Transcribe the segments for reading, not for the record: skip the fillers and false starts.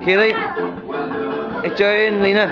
Keely, it's Joan, Lena.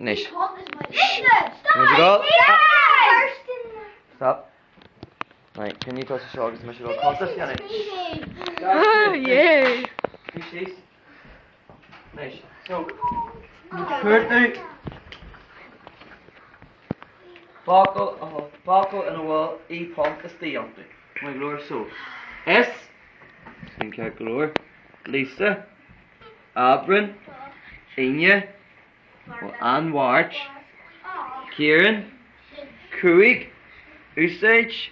Nice. Stop. Right, can you touch the shoulders and measure across this, Yannick? Oh, yeah. Nice. So, curtain. Focail in a wall, pump is the iontú. My glory, so. S. Think out glory. Lisa. Abrin. Inya. Anwarch. Kieran. Chraic. Usage.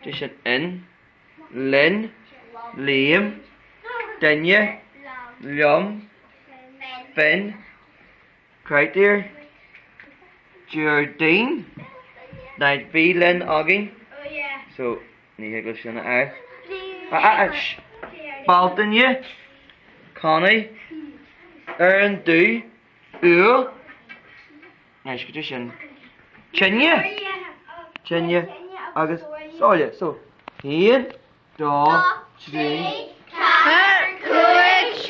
Just an N. Lynn. Liam. Danya. Liam. Ben. Craic. Jardine. Night V. Lynn Ogging. So, need to go to the R. Baltanya. Connie. Aaron Do. Ul. Nice condition. Chinya. Agus. Sorry, so. Ian. Dog. Tree. Cat. Chraic.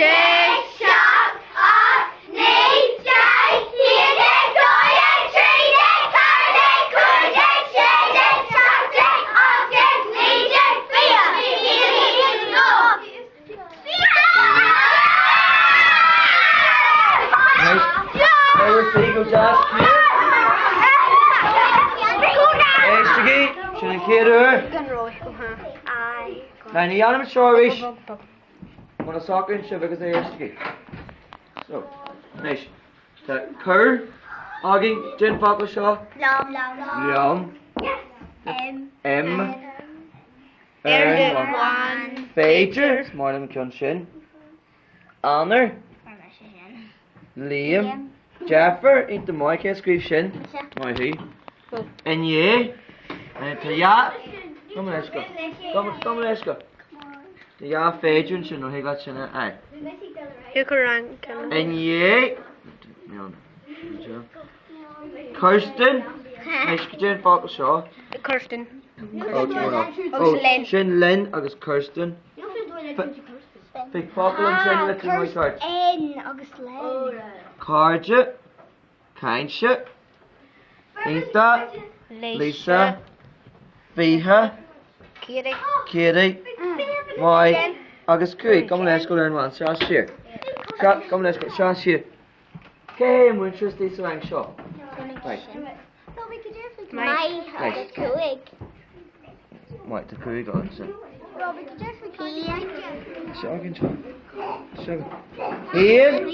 Nein, ich habe sorry. Want a soccer and shove because I have to So, nice. The cur, Oggy, gin focail shaw. Yum. M. One. Fager. More than Kunshin. Honor. Liam. Jaffer. Into my case, scríobh shin. My he. And ye. And to ya. Come on, let's go. Come on, let's go. Ja, Fager sin nó got sin ai. And ye. Kirsten. Gin focail shaw. Kirsten. Oh, Shin Lynn agus Kirsten. Big focail and Shin let you my card. Agus Len. Carja. Kaincha. Inta. Lisa. Fiha. Kiri. My agus chraic. Come let's go learn one. Shas here. Come let's go. Shas here. Okay, we're interested in rank shaw. Right. My chraic. Right, the chraic on so. Shagin. Here.